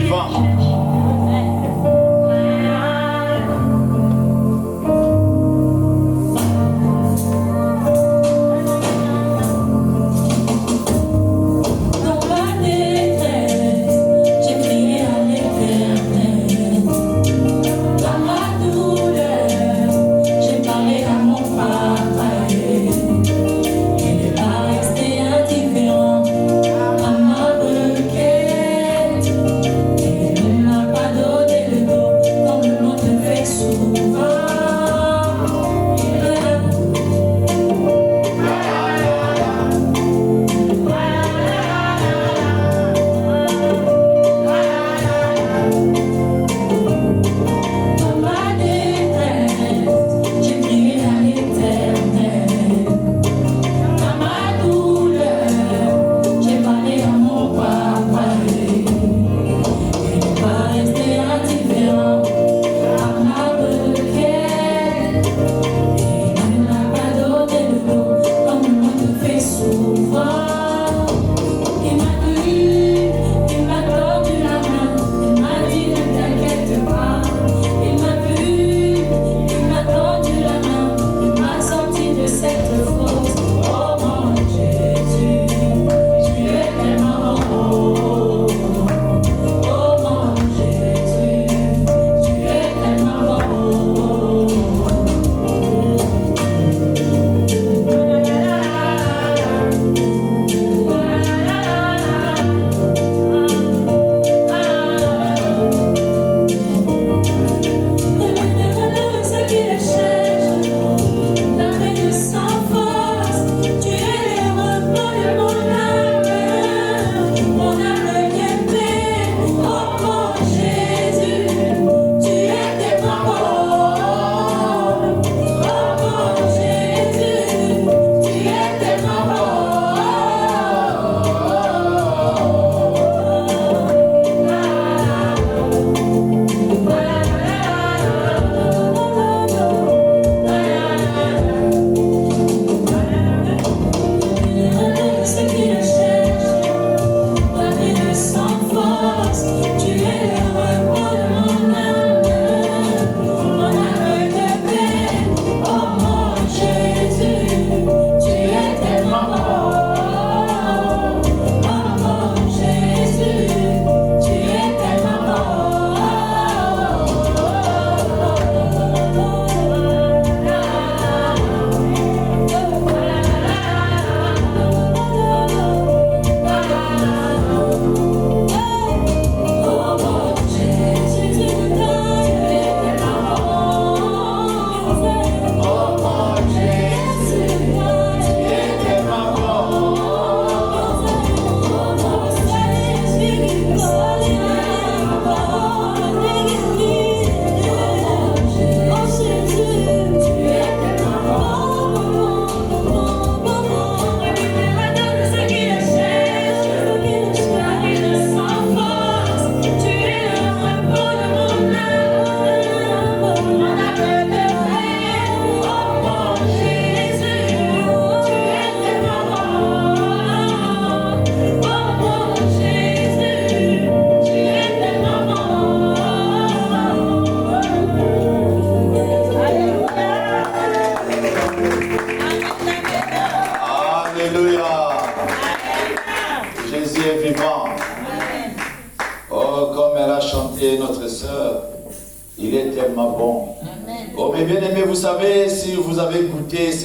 vivant.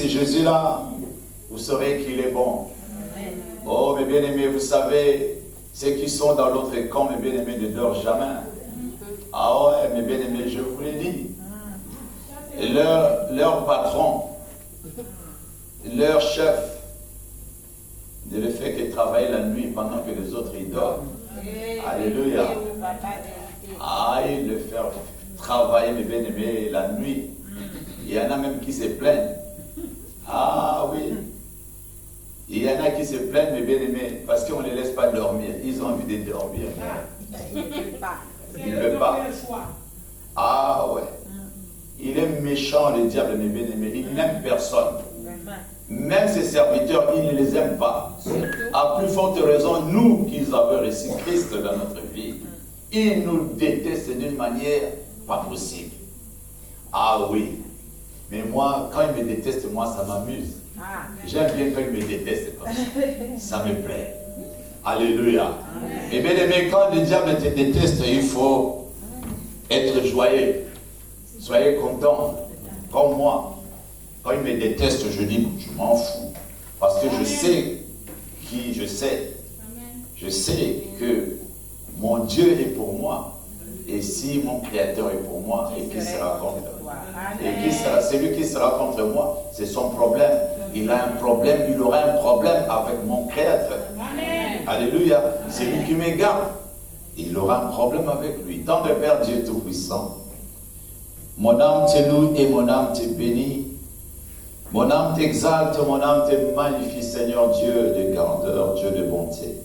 Jésus-là, vous saurez qu'il est bon. Oh, mes bien-aimés, vous savez, ceux qui sont dans l'autre camp, mes bien-aimés, ne dorment jamais. Ah ouais, mes bien-aimés, je vous l'ai dit. Leur patron, leur chef, ne le fait que travailler la nuit pendant que les autres ils dorment. Alléluia. Ah, il le fait travailler, mes bien-aimés, la nuit. Il y en a même qui se plaignent. Ah oui. Il y en a qui se plaignent, mes bien-aimés, parce qu'on ne les laisse pas dormir. Ils ont envie de dormir. Ils ne peuvent pas. Ah ouais. Il est méchant, le diable, mes bien-aimés. Il n'aime personne. Même ses serviteurs, il ne les aime pas. À plus forte raison, nous qui avons reçu Christ dans notre vie, Il nous déteste d'une manière pas possible. Ah oui. Mais moi, quand il me déteste, moi, ça m'amuse. J'aime bien quand il me déteste comme ça. Ça me plaît. Alléluia. Et bien aimé, quand le diable te déteste, il faut être joyeux. Soyez contents. Comme moi. Quand il me déteste, je dis, je m'en fous. Parce que je sais qui je sais. Je sais que mon Dieu est pour moi. Et si mon Créateur est pour moi, et qui sera contre moi? Et qui sera, celui qui sera contre moi, c'est son problème. Il a un problème, il aura un problème avec mon Créateur. Alléluia. C'est lui qui me garde. Il aura un problème avec lui. Tant de Père Dieu Tout-Puissant, mon âme te loue et mon âme te bénit. Mon âme t'exalte, mon âme te magnifie, Seigneur Dieu de grandeur, Dieu de bonté.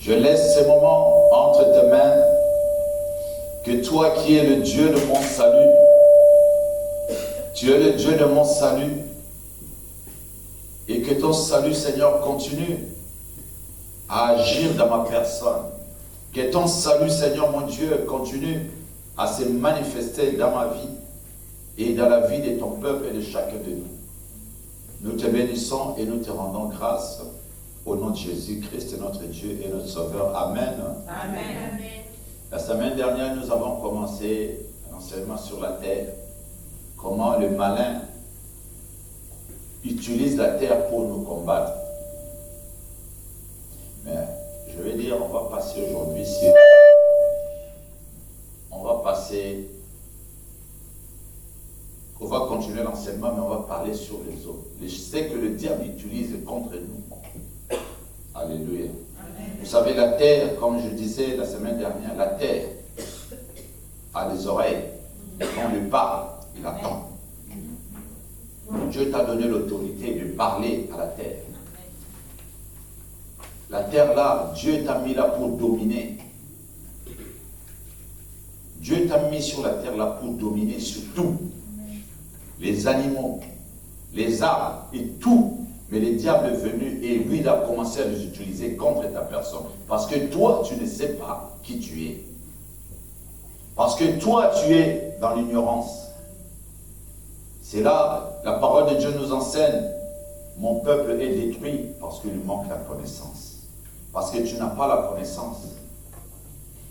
Je laisse ces moments entre tes mains. Que toi qui es le Dieu de mon salut, tu es le Dieu de mon salut, et que ton salut, Seigneur, continue à agir dans ma personne. Que ton salut, Seigneur, mon Dieu, continue à se manifester dans ma vie et dans la vie de ton peuple et de chacun de nous. Nous te bénissons et nous te rendons grâce au nom de Jésus-Christ, notre Dieu et notre Sauveur. Amen. Amen. La semaine dernière, nous avons commencé l'enseignement sur la terre. Comment le malin utilise la terre pour nous combattre. Mais je vais dire, on va passer aujourd'hui sur... On va continuer l'enseignement, mais on va parler sur les autres. Je sais que le diable utilise contre nous. Alléluia. Vous savez, la terre, comme je disais la semaine dernière, la terre a des oreilles. Quand on lui parle, il attend. Dieu t'a donné l'autorité de parler à la terre. La terre là, Dieu t'a mis là pour dominer. Dieu t'a mis sur la terre là pour dominer sur tout. Les animaux, les arbres et tout. Mais le diable est venu et lui, il a commencé à les utiliser contre ta personne. Parce que toi, tu ne sais pas qui tu es. Parce que toi, tu es dans l'ignorance. C'est là, la parole de Dieu nous enseigne. Mon peuple est détruit parce qu'il lui manque la connaissance. Parce que tu n'as pas la connaissance.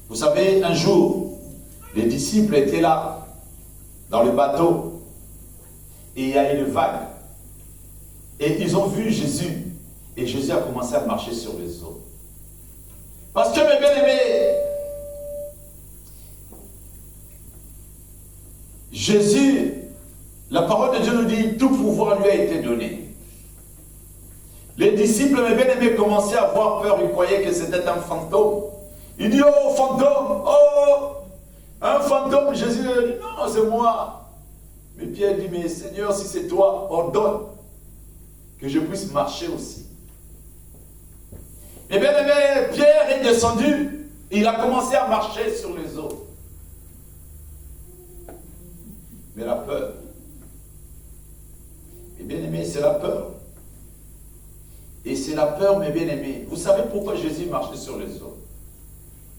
Vous savez, un jour, les disciples étaient là, dans le bateau, et il y a une vague. Et ils ont vu Jésus. Et Jésus a commencé à marcher sur les eaux. Parce que, mes bien-aimés, Jésus, la parole de Dieu nous dit, tout pouvoir lui a été donné. Les disciples, mes bien-aimés, commençaient à avoir peur. Ils croyaient que c'était un fantôme. Il dit, oh, fantôme, oh, un fantôme. Jésus dit, non, c'est moi. Mais Pierre dit, mais Seigneur, si c'est toi, ordonne que je puisse marcher aussi. Et bien aimé, Pierre est descendu, il a commencé à marcher sur les eaux. Mais la peur, et bien aimé, c'est la peur. Et c'est la peur, mes bien aimés. Vous savez pourquoi Jésus marchait sur les eaux?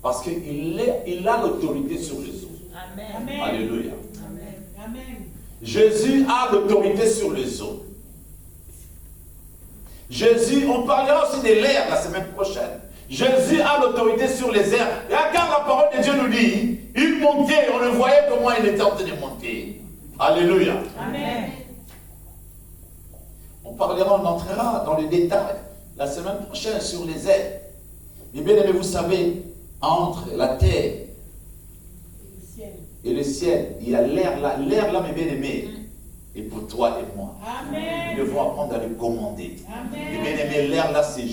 Parce qu'il a l'autorité sur les eaux. Amen. Alléluia. Amen. Amen. Jésus a l'autorité sur les eaux. Jésus, on parlera aussi de l'air la semaine prochaine. Jésus a l'autorité sur les airs. Et quand la parole de Dieu nous dit, il montait, on le voyait comment il était en train de monter. Alléluia. Amen. On parlera, on entrera dans les détails la semaine prochaine sur les airs. Mais bien aimé, vous savez, entre la terre et le ciel, il y a l'air là. L'air là, mes bien aimés, et pour toi et moi. Amen. Nous devons apprendre à le commander. Amen. Et bien aimé, l'air là, c'est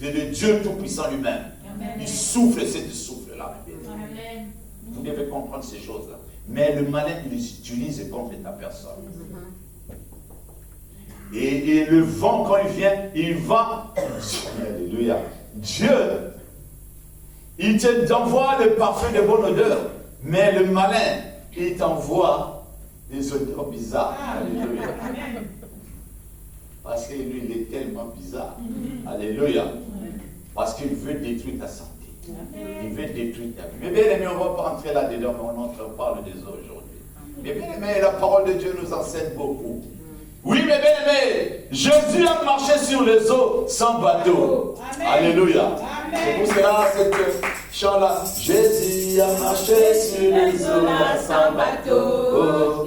le Dieu Tout-Puissant lui-même. Il souffle, c'est du souffle là, mes bien aimés. Amen. Vous devez comprendre ces choses-là. Mais le malin, il les utilise contre ta personne. Et le vent, quand il vient, il va. Alléluia. Dieu, il t'envoie le parfum de bonne odeur. Mais le malin, il t'envoie des odeurs bizarres. Alléluia. Parce que lui, il est tellement bizarre. Alléluia. Parce qu'il veut détruire ta santé. Il veut détruire ta vie. Mais bien aimé, on ne va pas entrer là-dedans, mais on parle des eaux aujourd'hui. Mais bien aimé, la parole de Dieu nous enseigne beaucoup. Oui, mais bien aimé, Jésus a marché sur les eaux sans bateau. Amen. Alléluia. C'est pour cela, cette chant-là, Jésus a marché sur les eaux sans bateau.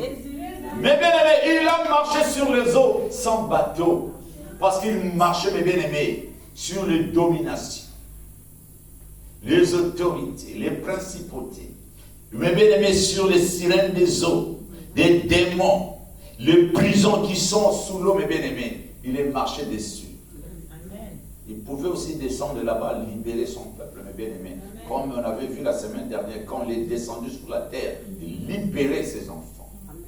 Mais bien aimé, il a marché sur les eaux sans bateau. Parce qu'il marchait, mes bien aimés, sur les dominations, les autorités, les principautés. Mes bien aimés, sur les sirènes des eaux, des démons, les prisons qui sont sous l'eau, mes bien aimés. Il est marché dessus. Amen. Il pouvait aussi descendre là-bas, libérer son peuple, mes bien aimés. Comme on avait vu la semaine dernière, quand il est descendu sur la terre, il libérait ses enfants. Amen.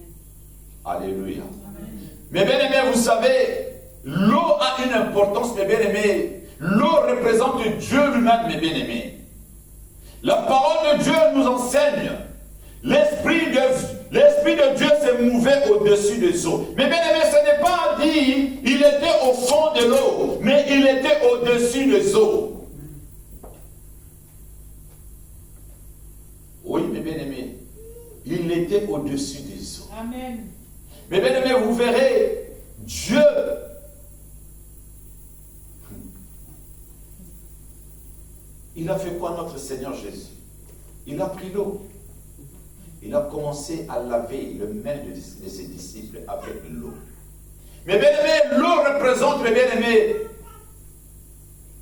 Alléluia. Amen. Mes bien aimés, vous savez, l'eau a une importance, mes bien aimés. L'eau représente Dieu lui-même, mes bien aimés. La parole de Dieu nous enseigne. L'Esprit de Dieu s'est mouvé au-dessus des eaux. Mais bien aimé, ce n'est pas dit, il était au fond de l'eau, mais il était au-dessus des eaux. Oui, mais bien aimé, il était au-dessus des eaux. Amen. Mais bien aimé, vous verrez, Dieu, il a fait quoi notre Seigneur Jésus? Il a pris l'eau. Il a commencé à laver le main de ses disciples avec l'eau. Mais bien aimé, l'eau représente, mes bien aimés,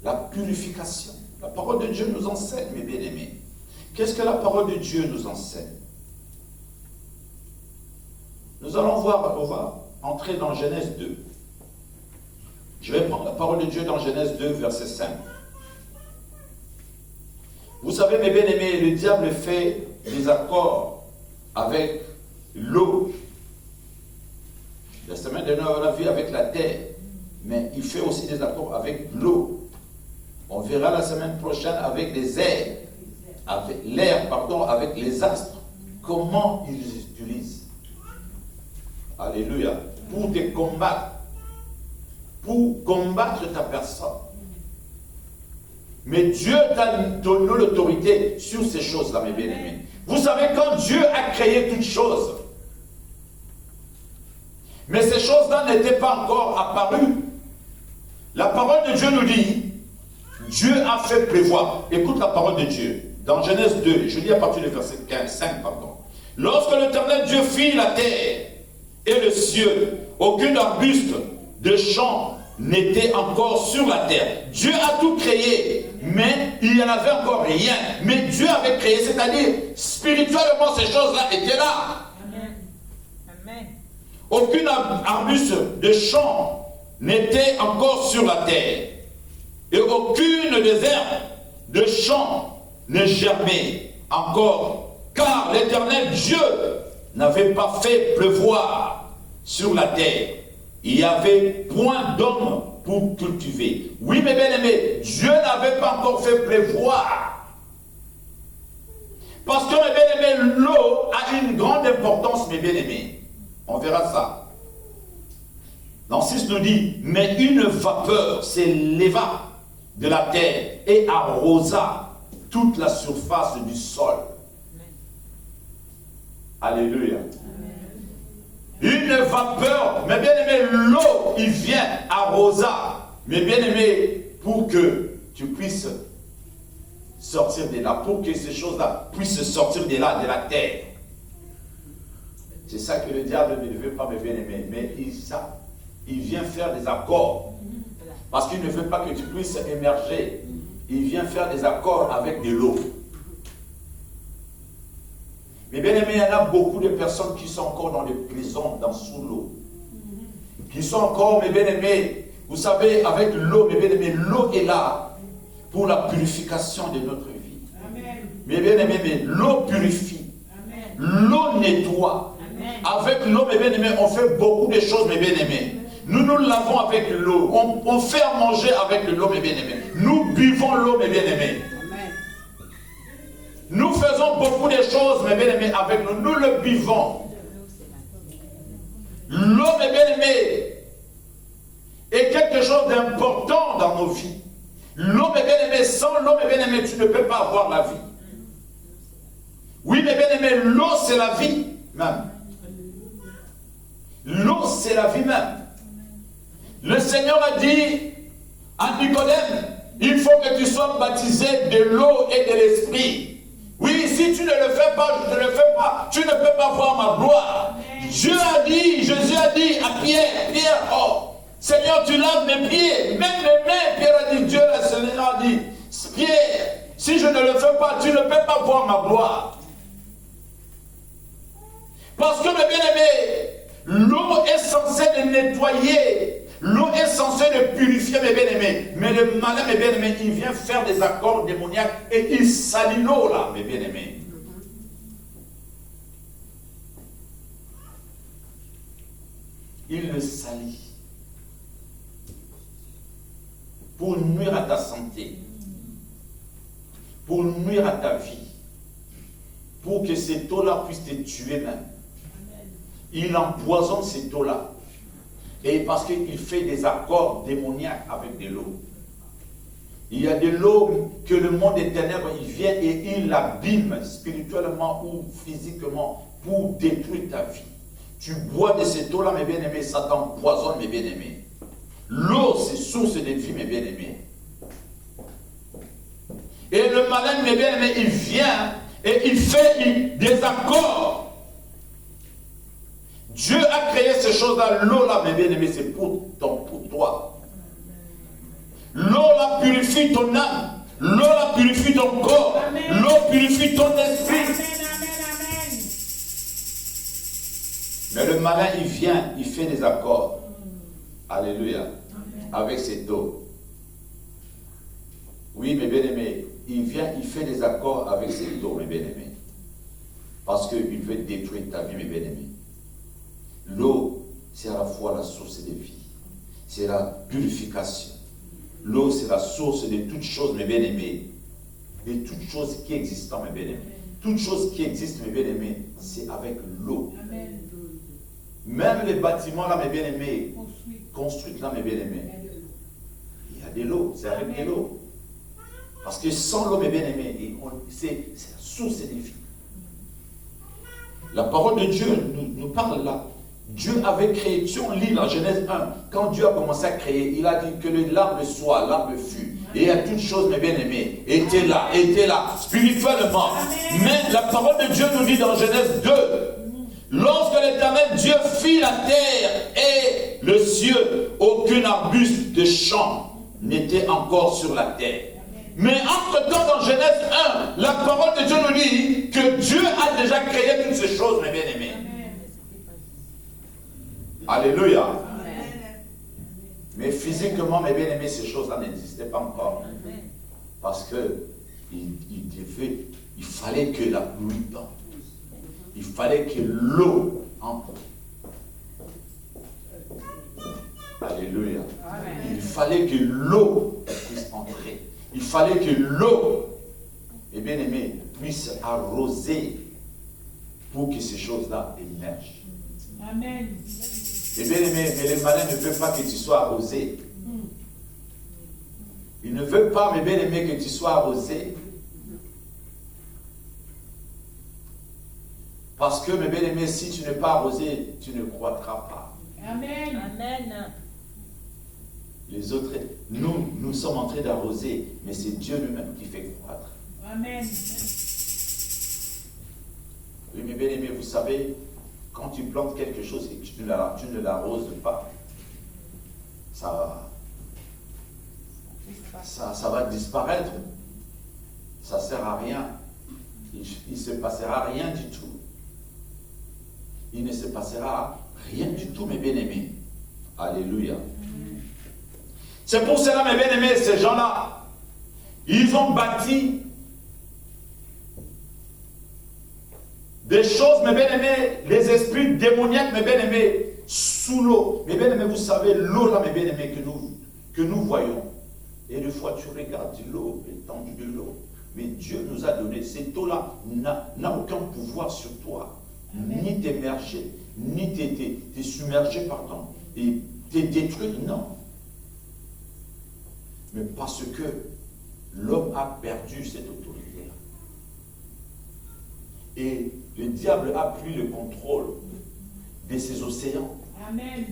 la purification. La parole de Dieu nous enseigne, mes bien aimés. Qu'est-ce que la parole de Dieu nous enseigne? Nous allons voir, on va entrer dans Genèse 2. Je vais prendre la parole de Dieu dans Genèse 2, verset 5. Vous savez, mes bien aimés, le diable fait des accords avec l'eau. La semaine dernière, on a vu avec la terre, mais il fait aussi des accords avec l'eau. On verra la semaine prochaine avec les airs, avec l'air, pardon, avec les astres. Comment ils les utilisent? Alléluia. Pour te combattre. Pour combattre ta personne. Mais Dieu t'a donné l'autorité sur ces choses-là, mes bien-aimés. Vous savez, quand Dieu a créé toutes choses, mais ces choses-là n'étaient pas encore apparues, la parole de Dieu nous dit, Dieu a fait prévoir. Écoute la parole de Dieu. Dans Genèse 2, je lis à partir du verset 5, pardon. Lorsque l'Éternel Dieu fit la terre et le ciel, aucun arbuste de champ n'était encore sur la terre. Dieu a tout créé, mais il n'y en avait encore rien. Mais Dieu avait créé, c'est-à-dire, spirituellement, ces choses-là étaient là. Amen. Amen. Aucun arbuste de champ n'était encore sur la terre. Et aucune des herbes de champ ne germait encore, car l'Éternel Dieu n'avait pas fait pleuvoir sur la terre. Il n'y avait point d'homme pour cultiver. Oui, mes bien-aimés, Dieu n'avait pas encore fait pleuvoir. Parce que, mes bien-aimés, l'eau a une grande importance, mes bien-aimés. On verra ça. Dans 6 nous dit, mais une vapeur s'éleva de la terre et arrosa toute la surface du sol. Alléluia. Une vapeur, mes bien-aimés, l'eau, il vient arroser, mes bien-aimés, pour que tu puisses sortir de là, pour que ces choses-là puissent sortir de là, de la terre. C'est ça que le diable ne veut pas, mes bien-aimés, mais il vient faire des accords, parce qu'il ne veut pas que tu puisses émerger. Il vient faire des accords avec de l'eau. Mais bien aimé, il y en a beaucoup de personnes qui sont encore dans les prisons, sous l'eau. Qui sont encore, mes bien aimés, vous savez, avec l'eau, mes bien aimés, l'eau est là pour la purification de notre vie. Amen. Mes bien aimés, mais l'eau purifie. L'eau nettoie. Amen. Avec l'eau, mes bien aimés, on fait beaucoup de choses, mes bien aimés. Nous nous lavons avec l'eau. On fait à manger avec l'eau, mes bien aimés. Nous buvons l'eau, mes bien aimés. Nous faisons beaucoup de choses, mes bien-aimés, avec nous. Nous le buvons. L'eau, mes bien-aimés, est quelque chose d'important dans nos vies. L'eau, mes bien-aimés, sans l'eau, mes bien-aimés, tu ne peux pas avoir la vie. Oui, mes bien-aimés, l'eau, c'est la vie même. L'eau, c'est la vie même. Le Seigneur a dit à Nicodème, il faut que tu sois baptisé de l'eau et de l'esprit. Oui, si tu ne le fais pas, je ne le fais pas. Tu ne peux pas voir ma gloire. Dieu a dit, Jésus a dit à Pierre, Pierre, oh, Seigneur, tu laves mes pieds, même mes mains. Pierre a dit, Dieu, le Seigneur a dit, Pierre, si je ne le fais pas, tu ne peux pas voir ma gloire. Parce que, mes bien-aimés, l'eau est censée de nettoyer, l'eau est censée de purifier, mes bien-aimés. Mais le malin, mes bien-aimés, il vient faire des accords démoniaques et il salit l'eau, là, mes bien-aimés. Il le salit. Pour nuire à ta santé, pour nuire à ta vie, pour que cette eau-là puisse te tuer même. Il empoisonne cette eau-là. Et parce qu'il fait des accords démoniaques avec de l'eau. Il y a de l'eau que le monde des ténèbres, il vient et il l'abîme spirituellement ou physiquement pour détruire ta vie. Tu bois de cette eau-là, mes bien-aimés, ça t'empoisonne, mes bien-aimés. L'eau, c'est source de vie, mes bien-aimés. Et le malin, mes bien-aimés, il vient et il fait des accords. Dieu a créé ces choses-là. L'eau, là, mes bien-aimés, c'est pour toi. L'eau, là, purifie ton âme. L'eau, là, purifie ton corps. L'eau purifie ton esprit. Amen. Mais le malin, il vient, il fait des accords. Alléluia. Avec cette eau. Oui, mes bien-aimés, il vient, il fait des accords avec cette eau, mes bien-aimés. Parce qu'il veut détruire ta vie, mes bien-aimés. L'eau, c'est à la fois la source de vie. C'est la purification. L'eau, c'est la source de toutes choses, mes bien-aimés. De toutes choses qui existent, mes bien-aimés. Toutes choses qui existent, mes bien-aimés, c'est avec l'eau. Même les bâtiments, là, mes bien-aimés, construits, là, mes bien-aimés, il y a de l'eau, c'est avec de l'eau. Parce que sans l'eau, mes bien-aimés, c'est la source de vie. La parole de Dieu nous parle là. Dieu avait créé, si on lit la Genèse 1, quand Dieu a commencé à créer, il a dit que l'arbre soit, l'arbre fut. Et à toutes choses, mes bien-aimés, était là, spirituellement. Mais la parole de Dieu nous dit dans Genèse 2, lorsque l'Éternel Dieu fit la terre et le ciel, aucun arbuste de champ n'était encore sur la terre. Mais entre-temps, dans Genèse 1, la parole de Dieu nous dit que Dieu a déjà créé toutes ces choses, mes bien-aimés. Alléluia. Mais physiquement, mes bien-aimés, ces choses-là n'existaient pas encore. Parce que il fallait que la pluie tombe. Il fallait que l'eau entre. Alléluia. Il fallait que l'eau puisse entrer. Il fallait que l'eau, mes bien-aimés, puisse arroser pour que ces choses-là émergent. Amen. Et bien aimé, mais les malins ne veulent pas que tu sois arrosé. Ils ne veulent pas, mes bien-aimés, que tu sois arrosé. Parce que, mes bien-aimés, si tu n'es pas arrosé, tu ne croîtras pas. Amen. Les autres, nous sommes en train d'arroser, mais c'est Dieu lui-même qui fait croître. Amen. Oui, mes bien-aimés, vous savez, quand tu plantes quelque chose et que tu ne l'arroses pas, ça va disparaître. Ça ne sert à rien. Il ne se passera rien du tout. Il ne se passera rien du tout, mes bien-aimés. Alléluia. C'est pour cela, mes bien-aimés, ces gens-là, ils ont bâti des choses, mes bien-aimés, les esprits démoniaques, mes bien-aimés, sous l'eau. Mes bien-aimés, vous savez, l'eau là, mes bien-aimés, que nous voyons. Et des fois, tu regardes l'eau, l'étendue de l'eau. Mais Dieu nous a donné, cette eau-là n'a aucun pouvoir sur toi. Amen. Ni t'émerger, ni te submerger, pardon, et te détruire, non. mais parce que l'homme a perdu cette autorité-là. Et le diable a pris le contrôle de ces océans, Amen.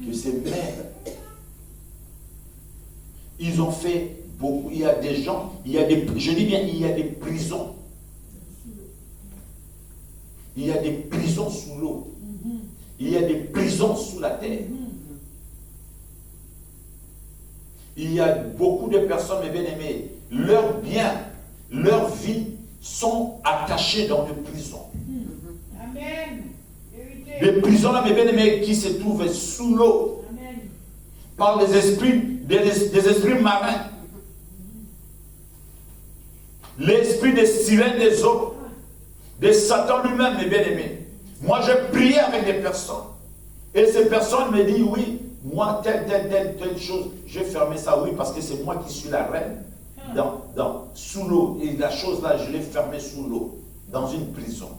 de ces mers. Ils ont fait beaucoup. Il y a des gens, je dis bien, il y a des prisons. Il y a des prisons sous l'eau. Il y a des prisons sous la terre. Il y a beaucoup de personnes, mes bien-aimés, leurs biens, leur vie sont attachés dans des prisons. Amen. Les prisons là, mes bien-aimés, qui se trouvent sous l'eau. Amen. Par les esprits, des esprits marins. L'esprit des sirènes des eaux. De Satan lui-même, mes bien-aimés. Moi, j'ai prié avec des personnes. Et ces personnes me disent, oui, moi, telle chose, j'ai fermé ça, oui, parce que c'est moi qui suis la reine. Sous l'eau. Et la chose là, je l'ai fermée sous l'eau. Dans une prison.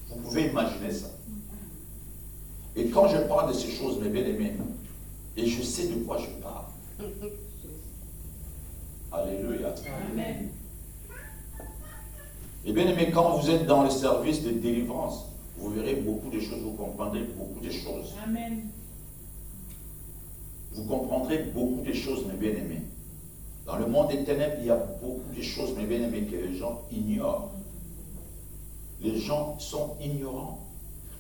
Vous pouvez imaginer ça. Et quand je parle de ces choses, mes bien-aimés, et je sais de quoi je parle. Alléluia. Amen. Et bien aimé, quand vous êtes dans le service de délivrance, vous verrez beaucoup de choses, vous comprendrez beaucoup de choses. Amen. Vous comprendrez beaucoup de choses, mes bien-aimés. Dans le monde des ténèbres, il y a beaucoup de choses, mes bien-aimés, que les gens ignorent. Les gens sont ignorants.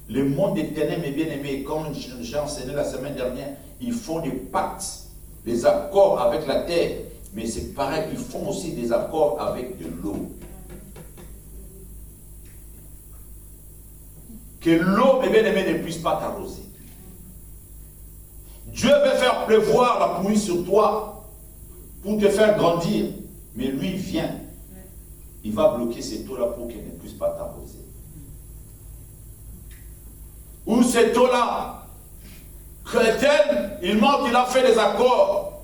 Le monde des ténèbres, mes bien-aimés, comme j'ai enseigné la semaine dernière, ils font des pactes, des accords avec la terre. Mais c'est pareil, ils font aussi des accords avec de l'eau. Que l'eau, mes bien-aimés, ne puisse pas t'arroser. Dieu veut faire pleuvoir la pluie sur toi pour te faire grandir. Mais lui vient. Il va bloquer cette eau-là pour qu'elle ne puisse pas t'arroser. Ou cette eau-là, chrétienne, il montre qu'il a fait des accords.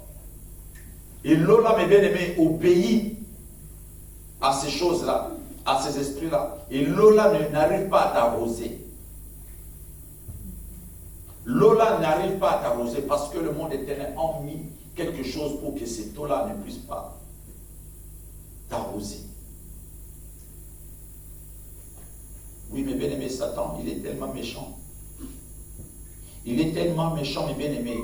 Et l'eau-là, mes bien-aimés, obéit à ces choses-là, à ces esprits-là. Et l'eau-là n'arrive pas à t'arroser. L'eau-là n'arrive pas à t'arroser parce que le monde éternel a mis quelque chose pour que cette eau-là ne puisse pas t'arroser. Oui, mes bien-aimés, Satan, il est tellement méchant. Il est tellement méchant, mes bien-aimés.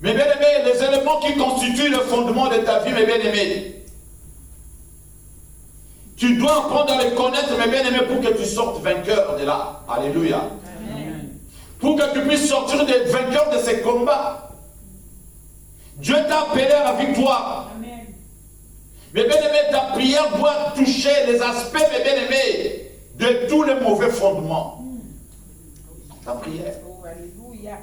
Mes bien-aimés, les éléments qui constituent le fondement de ta vie, mes bien-aimés, tu dois apprendre à les connaître, mes bien-aimés, pour que tu sortes vainqueur de là. Alléluia. Amen. Pour que tu puisses sortir des vainqueurs de ces combats. Dieu t'a appelé à la victoire. Amen. Mes bien-aimés, ta prière doit toucher les aspects, mes bien-aimés, de tous les mauvais fondements. Ta prière. Oh, alléluia.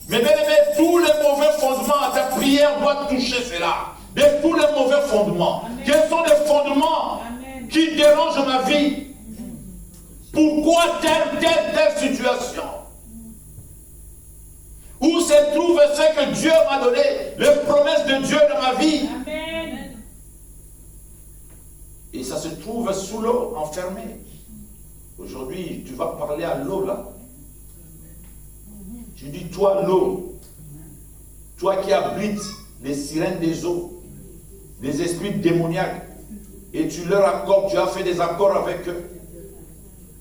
Mais bien aimé, tous les mauvais fondements, ta prière doit toucher cela. De tous les mauvais fondements. Amen. Quels sont les fondements Amen. Qui dérangent ma vie? Pourquoi telle situation? Où se trouve ce que Dieu m'a donné, les promesses de Dieu dans ma vie? Amen. Et ça se trouve sous l'eau, enfermé. Aujourd'hui, tu vas parler à l'eau là. Tu dis, toi l'eau, toi qui abrites les sirènes des eaux, les esprits démoniaques, et tu leur accordes, tu as fait des accords avec eux.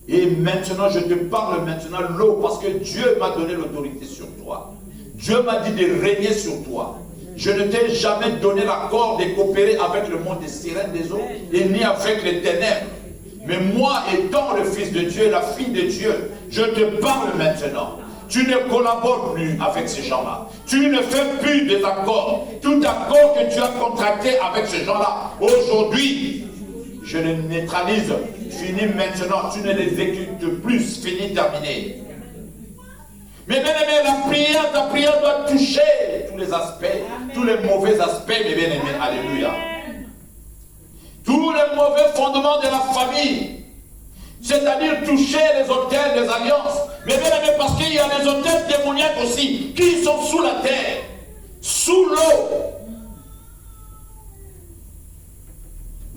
Et maintenant, je te parle maintenant l'eau, parce que Dieu m'a donné l'autorité sur toi. Dieu m'a dit de régner sur toi. Je ne t'ai jamais donné l'accord de coopérer avec le monde des sirènes des eaux, et ni avec les ténèbres. Mais moi, étant le Fils de Dieu, la fille de Dieu, je te parle maintenant. Tu ne collabores plus avec ces gens-là. Tu ne fais plus des accords. Tout accord que tu as contracté avec ces gens-là, aujourd'hui, je les neutralise. Fini maintenant. Tu ne les exécutes plus. Fini, terminé. Mais bien aimé, ta prière doit toucher tous les aspects, Amen. Tous les mauvais aspects, mes bien-aimés. Alléluia. Tous les mauvais fondements de la famille. C'est-à-dire toucher les autels des alliances. Mais bien aimé, parce qu'il y a des autels démoniaques aussi qui sont sous la terre, sous l'eau.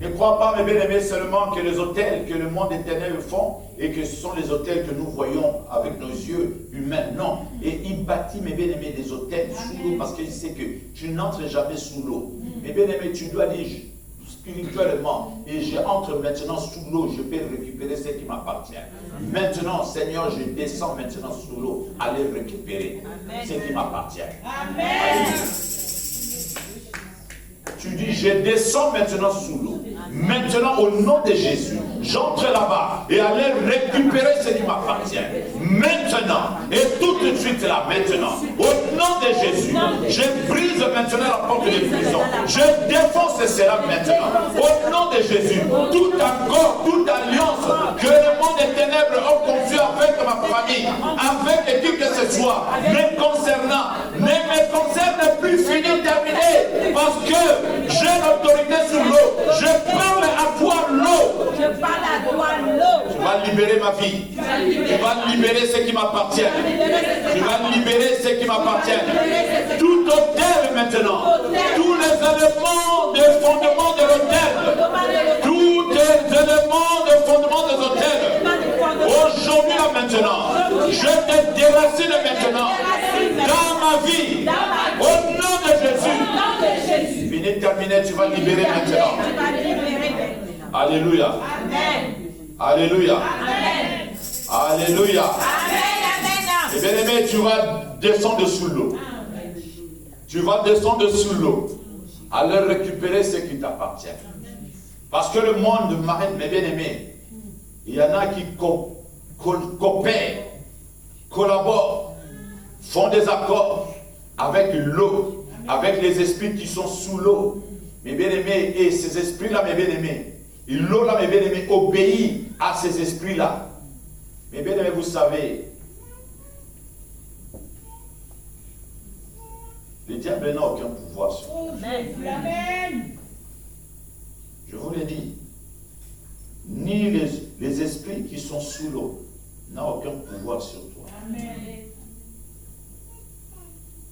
Ne Ne crois pas, mes bien-aimés, seulement que les autels que le monde éternel font et que ce sont les autels que nous voyons avec nos yeux humains. Non. Et il bâtit, mes bien-aimés, des autels sous l'eau parce qu'il sait que tu n'entres jamais sous l'eau. Mes bien-aimés, tu dois dire spirituellement, et j'entre maintenant sous l'eau, je peux récupérer ce qui m'appartient. Maintenant, Seigneur, je descends maintenant sous l'eau, allez récupérer ce qui m'appartient. Amen. Tu dis, je descends maintenant sous l'eau. Maintenant, au nom de Jésus, j'entre là-bas et allez récupérer ce qui m'appartient. Maintenant, et tout de suite là, maintenant, au nom de Jésus, je brise maintenant la porte de prison. Je défonce cela maintenant. Au nom de Jésus, tout accord, toute alliance que le monde des ténèbres a conçu avec ma famille, avec qui que ce soit, me concernant, ne me concerne plus, fini, terminé, parce que j'ai l'autorité sur l'eau. Je parle à toi l'eau. Je parle à toi l'eau. Tu vas libérer ma vie. Tu vas libérer ce qui m'appartient. Tu vas libérer ce qui m'appartient. Tout hôtel maintenant. Tous les éléments de fondement de l'hôtel. Tous les éléments de fondement des hôtels. Aujourd'hui là maintenant. Je te déracine maintenant. Dans ma vie. Au nom de Jésus. Fini, terminé, tu vas libérer maintenant. Alléluia. Amen. Alléluia. Amen. Alléluia. Amen. Et bien aimé, tu vas descendre sous l'eau. Tu vas descendre sous l'eau. Aller récupérer ce qui t'appartient. Parce que le monde m'arrête, mes bien-aimés. Il y en a qui coopèrent, collaborent, font des accords avec l'eau, avec les esprits qui sont sous l'eau. Mes bien-aimés, et ces esprits-là, mes bien-aimés, l'eau là, mes bien-aimés, obéit à ces esprits-là. Mes bien-aimés, vous savez, le diable n'a aucun pouvoir sur vous. Amen. Je vous l'ai dit, ni les esprits qui sont sous l'eau n'ont aucun pouvoir sur toi. Amen.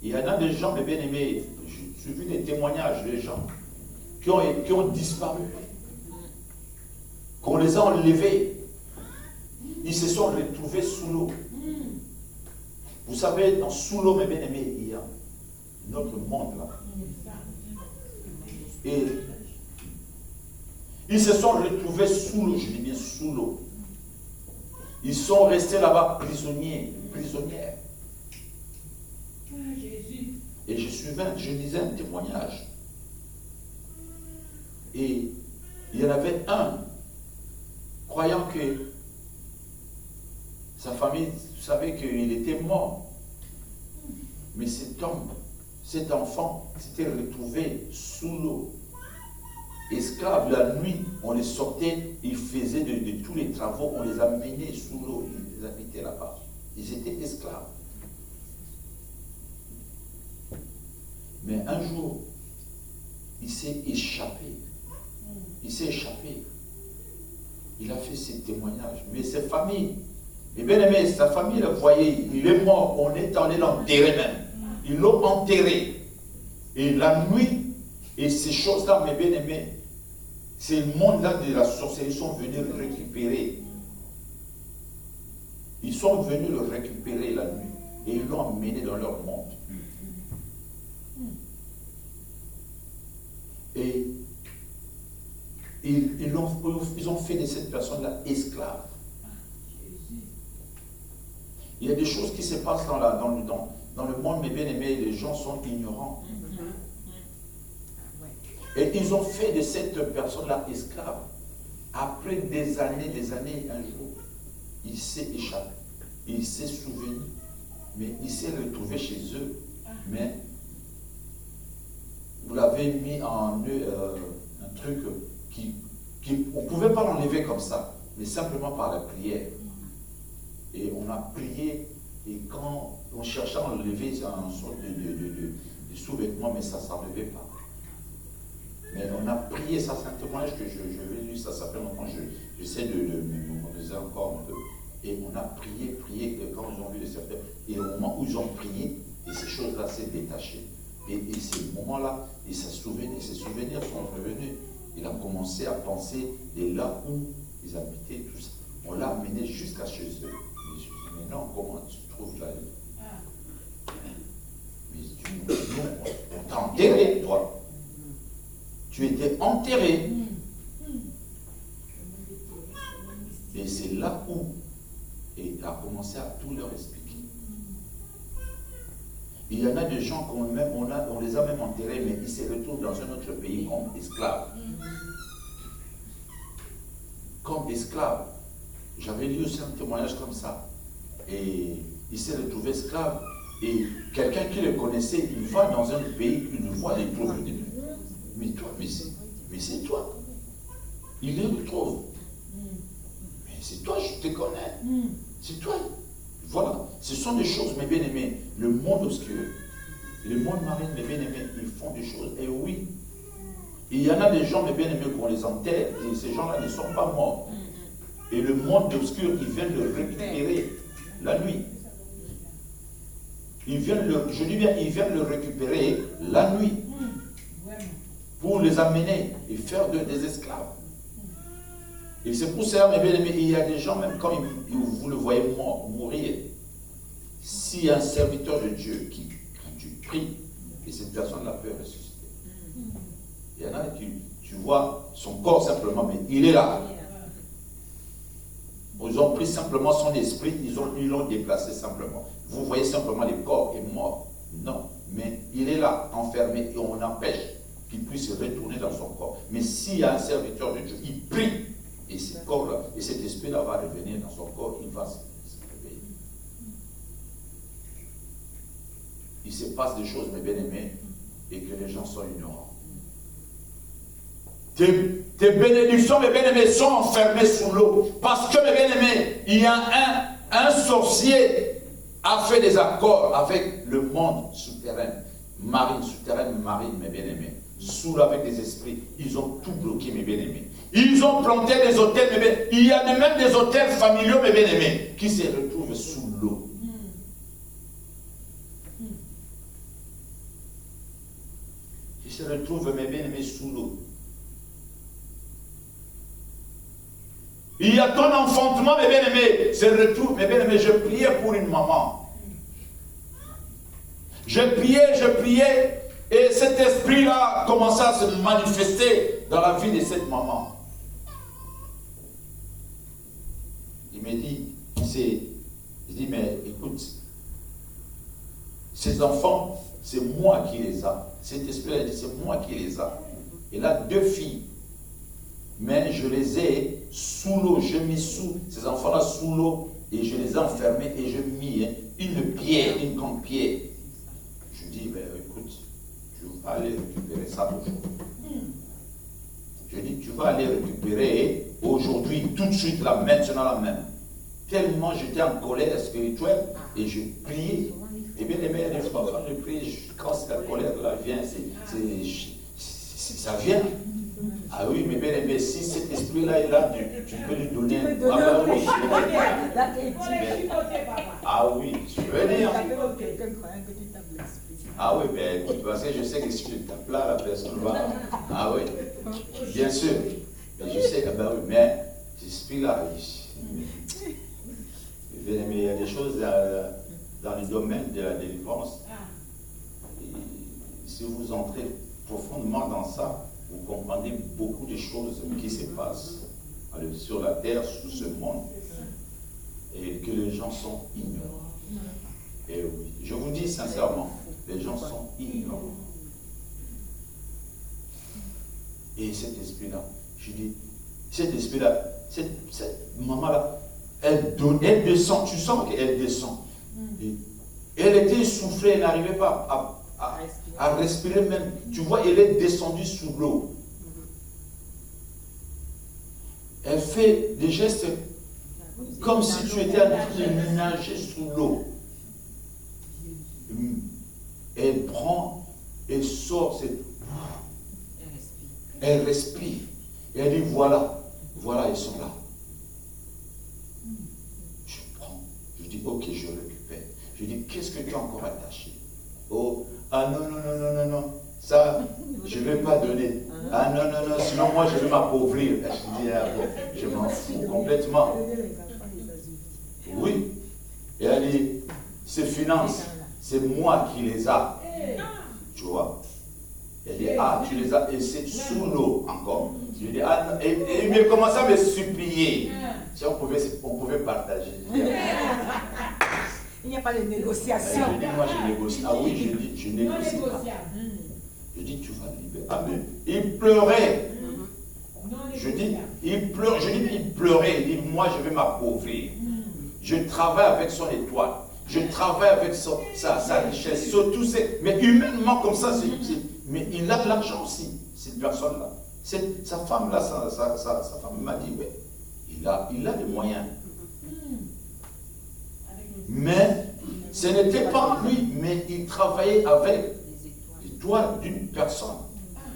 Il y en a des gens, mes bien-aimés, j'ai vu des témoignages de gens qui ont disparu, qu'on les a enlevés, ils se sont retrouvés sous l'eau. Vous savez, sous l'eau, mes bien-aimés, il y a notre monde là. Et ils se sont retrouvés sous l'eau, je dis bien sous l'eau. Ils sont restés là-bas prisonnières. Et je disais un témoignage. Et il y en avait un, croyant que sa famille savait qu'il était mort. Mais cet homme, cet enfant, s'était retrouvé sous l'eau. Esclaves, la nuit, on les sortait, ils faisaient de tous les travaux, on les amenait sous l'eau, ils les habitaient là-bas. Ils étaient esclaves. Mais un jour, il s'est échappé. Il s'est échappé. Il a fait ses témoignages. Mais sa famille, et bien aimé, sa famille le voyait, il est mort, on est allé l'enterrer même. Ils l'ont enterré. Et la nuit, et ces choses-là, mes bien-aimés, c'est le monde-là de la sorcellerie, ils sont venus le récupérer. Ils sont venus le récupérer la nuit. Et ils l'ont emmené dans leur monde. Et ils ont fait de cette personne-là esclave. Il y a des choses qui se passent dans le monde, mes bien-aimés, les gens sont ignorants. Et ils ont fait de cette personne-là esclave. Après des années, un jour, il s'est échappé. Il s'est souvenu. Mais il s'est retrouvé chez eux. Mais vous l'avez mis en eux un truc on ne pouvait pas l'enlever comme ça, mais simplement par la prière. Et on a prié, et quand on cherchait à enlever une sorte de sous-vêtement, mais ça ne s'enlevait pas. Mais on a prié, ça c'est un témoignage que je vais lire, ça s'appelle longtemps, j'essaie de me mémoriser encore un peu. Et on a prié, que quand ils ont vu les serviteurs, et au moment où ils ont prié, et ces choses-là s'est détachées. Et ces moments-là, et ces souvenirs sont revenus. Il a commencé à penser, et là où ils habitaient, tout ça, on l'a amené jusqu'à chez eux. Mais je dis, mais non, comment tu trouves là? Mais nous, on t'a enterré, toi. Tu étais enterré. Et c'est là où il a commencé à tout leur expliquer. Il y en a des gens qu'on on les a même enterrés, mais ils se retrouvent dans un autre pays comme esclaves. Comme esclaves. J'avais lu aussi un témoignage comme ça. Et il s'est retrouvé esclave. Et quelqu'un qui le connaissait, il va dans un pays, il le voit, il trouve. Mais toi, mais c'est toi. Il le retrouve. Mais c'est toi, je te connais. C'est toi. Voilà. Ce sont des choses, mes bien-aimés. Le monde obscur, le monde marine, mes bien-aimés, ils font des choses. Et oui. Il y en a des gens, mes bien-aimés, qu'on les enterre. Et ces gens-là ne sont pas morts. Et le monde obscur, ils viennent le récupérer la nuit. Ils viennent le récupérer la nuit. Pour les amener et faire des esclaves. Et c'est pour ça, mes bien-aimés, il y a des gens, même quand vous le voyez mourir, s'il y a un serviteur de Dieu qui, quand tu pries, et cette personne-là peut ressusciter. Il y en a qui, tu vois son corps simplement, mais il est là. Ils ont pris simplement son esprit, ils l'ont déplacé simplement. Vous voyez simplement le corps est mort. Non, mais il est là, enfermé, et on empêche qu'il puisse retourner dans son corps. Mais s'il y a un serviteur de Dieu, il prie, et ce corps-là, et cet esprit-là va revenir dans son corps, il va se réveiller. Il se passe des choses, mes bien-aimés, et que les gens sont ignorants. Tes bénédictions, mes bien-aimés, sont enfermées sous l'eau. Parce que, mes bien-aimés, il y a un sorcier a fait des accords avec le monde souterrain, marine, mes bien-aimés. Sous l'eau avec des esprits, ils ont tout bloqué, mes bien-aimés. Ils ont planté des hôtels, mes bien-aimés. Il y a même des hôtels familiaux, mes bien-aimés, qui se retrouvent sous l'eau. Qui se retrouvent, mes bien-aimés, sous l'eau. Il y a ton enfantement, mes bien-aimés, se retrouve, mes bien-aimés, je priais pour une maman. Je priais, et cet esprit-là commençait à se manifester dans la vie de cette maman. Il me dit, je dis, mais écoute, ces enfants, c'est moi qui les ai. Cet esprit-là dit, c'est moi qui les ai. Il a 2 filles. Mais je les ai sous l'eau, j'ai mis ces enfants-là sous l'eau, et je les ai enfermés, et j'ai mis une grande pierre. Je dis, ben, écoute, tu vas aller récupérer ça aujourd'hui. Je dis, tu vas aller récupérer aujourd'hui, tout de suite, là, maintenant, là même. Tellement j'étais en colère spirituelle, et je priais. Et bien, les mères, des fois, quand je prie, quand la colère là vient, ça vient. Ah oui, mais bien aimé, si cet esprit-là est là, tu peux lui donner. Ah oui, je veux dire. Ah oui, mais écoute, parce que je sais que si tu tapes là, la personne va. Ah oui, bien sûr. Mais je sais que, ben oui, mais cet esprit-là, bien aimé, il y a des choses dans le domaine de la délivrance. Et si vous entrez profondément dans ça, vous comprenez beaucoup de choses qui se passent sur la terre, sous ce monde, et que les gens sont ignorants. Et oui, je vous dis sincèrement, les gens sont ignorants. Et cet esprit-là, je dis, cet esprit-là, cette maman-là, elle descend, tu sens qu'elle descend. Et elle était essoufflée, elle n'arrivait pas à respirer même. Tu vois, elle est descendue sous l'eau. Elle fait des gestes comme si tu étais en train de nager sous l'eau. Elle prend, elle sort, elle respire. Et elle dit, voilà, ils sont là. Je prends, je dis, ok, je récupère. Je dis, qu'est-ce que tu as encore attaché? Oh, ah non, ça, Je ne vais pas donner. Ah non, non, non, sinon moi je vais m'appauvrir. Je dis, ah, bon, je m'en fous complètement. Oui. Et elle dit, ces finances, c'est moi qui les a. Tu vois? Elle dit, ah, tu les as, et c'est sous l'eau encore. Je dis, ah, non. Et il commence à me supplier. Si on pouvais partager. Il n'y a pas de négociation. Je dis, moi je négocie. Ah oui, je dis, je négocie pas. Je dis, tu vas libérer. Amen. Il pleurait. Je dis, il pleurait. Il dit, moi je vais m'appauvrir. Je travaille avec son étoile. Je travaille avec sa richesse. Surtout, mais humainement comme ça, mais il a de l'argent aussi, cette personne-là. Sa femme-là, sa femme m'a dit, oui, il a des moyens. Mais ce n'était pas lui, mais il travaillait avec l'étoile d'une personne,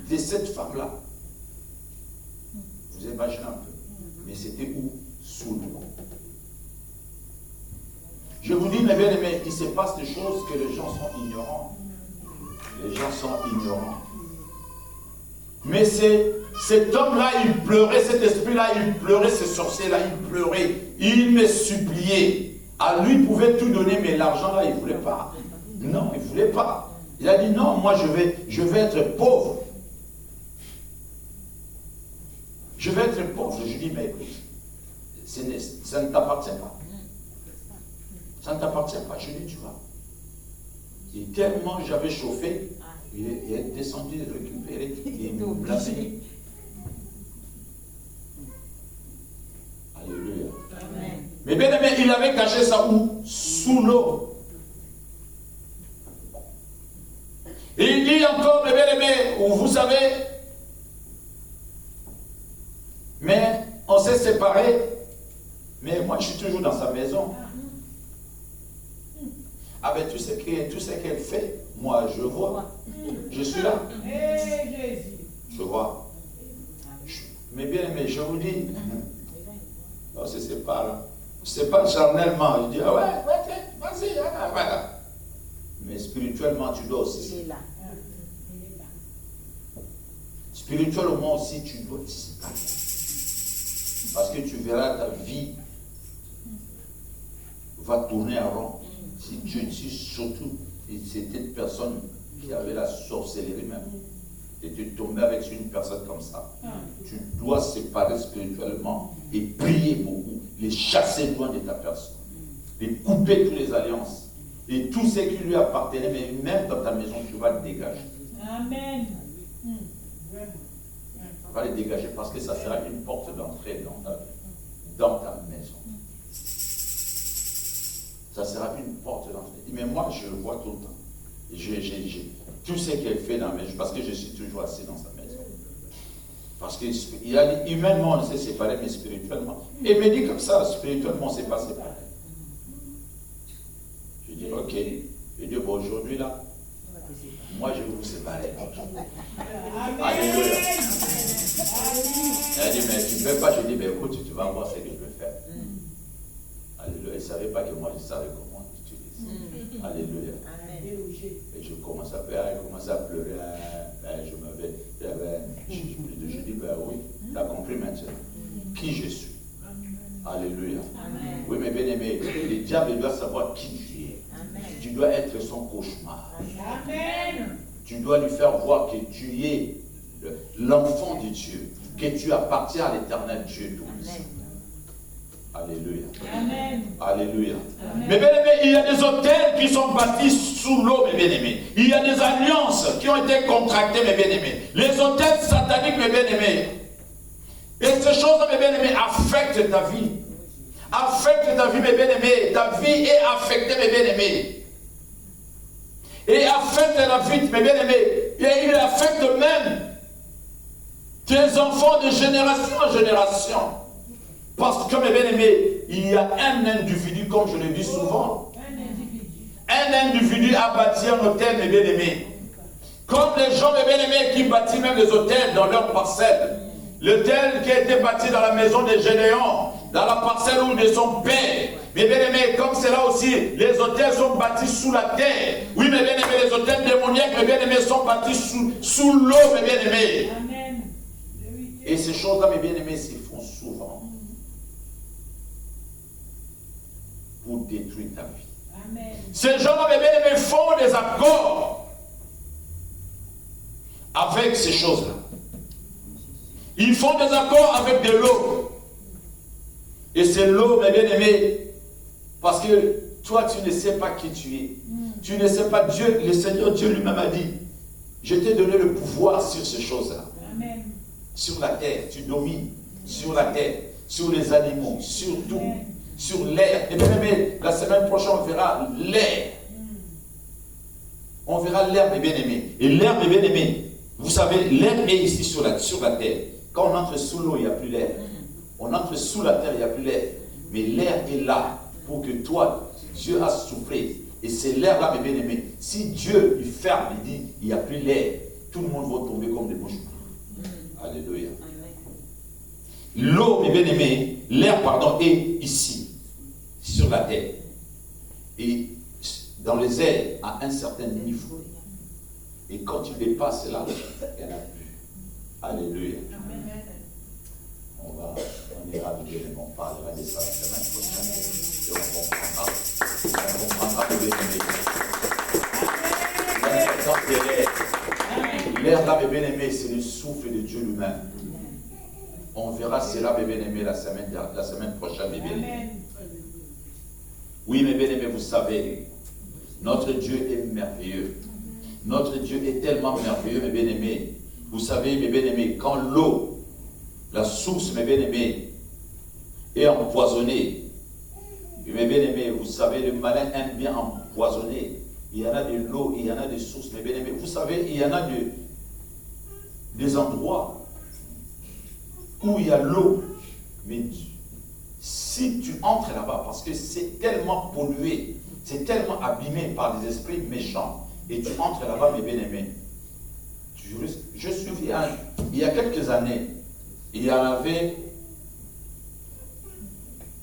de cette femme-là. Vous imaginez un peu. Mais c'était où? Sous l'eau. Je vous dis, mes bien-aimés, il se passe des choses que les gens sont ignorants. Les gens sont ignorants. Mais cet homme-là, il pleurait, cet esprit-là, il pleurait, ce sorcier-là, il pleurait. Il me suppliait. À lui, il pouvait tout donner, mais l'argent-là, il ne voulait pas. Non, il ne voulait pas. Il a dit, non, moi, je vais être pauvre. Je vais être pauvre. Je lui dis, mais écoute, ça ne t'appartient pas. Ça ne t'appartient pas. Je lui dis, tu vois. Et tellement j'avais chauffé, il est descendu de récupérer et il me blâmait. Alléluia. Amen. Mais bien aimé, il avait caché ça où? Sous l'eau. Et il dit encore, mes bien aimés, vous savez, mais on s'est séparés, mais moi je suis toujours dans sa maison. Ah ben tout ce qu'elle fait, moi je vois. Je suis là. Je vois. Mais bien aimé, je vous dis, on se sépare. C'est pas charnellement. Je dis, ah ouais, vas-y, voilà. Mais spirituellement, tu dois aussi. Spirituellement aussi, tu dois te séparer. Parce que tu verras ta vie va tourner en rond. Si surtout, c'était une personne qui avait la sorcellerie même. Et tu tombais avec une personne comme ça. Tu dois séparer spirituellement et prier beaucoup. Les chasser loin de ta personne. Les couper toutes les alliances. Et tout ce qui lui appartenait, mais même dans ta maison, tu vas le dégager. Amen. Tu vas le dégager parce que ça sera une porte d'entrée dans ta maison. Ça sera une porte d'entrée. Mais moi, je le vois tout le temps. Tout ce qu'elle fait dans ma maison, parce que je suis toujours assis dans sa maison. Parce que humainement, on s'est séparés, mais spirituellement. Et il me dit comme ça, spirituellement, on ne s'est pas séparés. Je dis, ok. Je dis, bon, aujourd'hui, là, moi, je vais vous séparer. Alléluia. Elle dit, mais tu ne peux pas. Je dis, mais écoute, tu vas voir ce que je vais faire. Alléluia. Elle ne savait pas que moi, je savais comment utiliser. Alléluia. Et je commence à pleurer, je dis, ben oui, tu as compris maintenant qui je suis. Alléluia. Amen. Oui, mais bien aimé, le diable doit savoir qui tu es. Amen. Tu dois être son cauchemar. Amen. Tu dois lui faire voir que tu es l'enfant de Dieu, que tu appartiens à l'éternel Dieu tout-puissant. Alléluia. Amen. Alléluia. Amen. Mes bien-aimés, il y a des hôtels qui sont bâtis sous l'eau, mes bien-aimés. Il y a des alliances qui ont été contractées, mes bien-aimés. Les hôtels sataniques, mes bien-aimés. Et ces choses-là, mes bien-aimés, affectent ta vie. Affectent ta vie, mes bien-aimés. Ta vie est affectée, mes bien-aimés. Et affecte la vie, mes bien-aimés. Et il affecte même tes enfants de génération en génération. Parce que, mes bien-aimés, il y a un individu, comme je le dis souvent. Un individu a bâti un hôtel, mes bien-aimés. Comme les gens, mes bien-aimés, qui bâtissent même les hôtels dans leurs parcelles. L'hôtel qui a été bâti dans la maison des Gédéons, dans la parcelle où de son père, Mes bien-aimés, comme c'est là aussi, les autels sont bâtis sous la terre. Oui, mes bien-aimés, les autels démoniaques, mes bien-aimés, sont bâtis sous l'eau, mes bien-aimés. Amen. Et ces choses-là, mes bien-aimés, s'y font souvent pour détruire ta vie. Amen. Ces gens-là, mes bien-aimés, font des accords avec ces choses-là. Ils font des accords avec de l'eau. Et c'est l'eau, mes bien-aimés, parce que toi, tu ne sais pas qui tu es. Tu ne sais pas Dieu, le Seigneur Dieu lui-même a dit, je t'ai donné le pouvoir sur ces choses-là. Amen. Sur la terre, tu domines. Sur la terre, sur les animaux, sur tout. Sur l'air. Et bien aimé, la semaine prochaine, on verra l'air. On verra l'air, mes bien-aimés. Et l'air, mes bien-aimés, vous savez, l'air est ici sur la terre. Quand on entre sous l'eau, il n'y a plus l'air. On entre sous la terre, il n'y a plus l'air. Mais l'air est là pour que toi, Dieu a soufflé. Et c'est l'air-là, mes bien-aimés. Si Dieu lui ferme, il dit, il n'y a plus l'air, tout le monde va tomber comme des mouches. Alléluia. L'eau, mes bien-aimés, l'air, pardon, est ici, sur la terre. Et dans les airs, à un certain niveau. Et quand tu dépasses là, il n'y en a plus. Alléluia. On ira de Dieu, on parlera de ça la semaine prochaine. Et on comprendra le bien-aimé. L'importance de l'air. L'air là, mes bien-aimés, c'est le souffle de Dieu lui-même. On verra cela, mes bien-aimés, la semaine prochaine, mes bien-aimés. Oui, mes bien-aimés, vous savez, notre Dieu est merveilleux. Notre Dieu est tellement merveilleux, mes bien-aimés. Vous savez, mes bien-aimés, quand l'eau, la source, mes bien-aimés, est empoisonnée, mes bien-aimés, vous savez, le malin aime bien empoisonner. Il y en a de l'eau, il y en a des sources, mes bien-aimés. Vous savez, il y en a des endroits où il y a l'eau, mais si tu entres là-bas, parce que c'est tellement pollué, c'est tellement abîmé par des esprits méchants, et tu entres là-bas, mes bien-aimés, je suis il y a quelques années, il y en avait,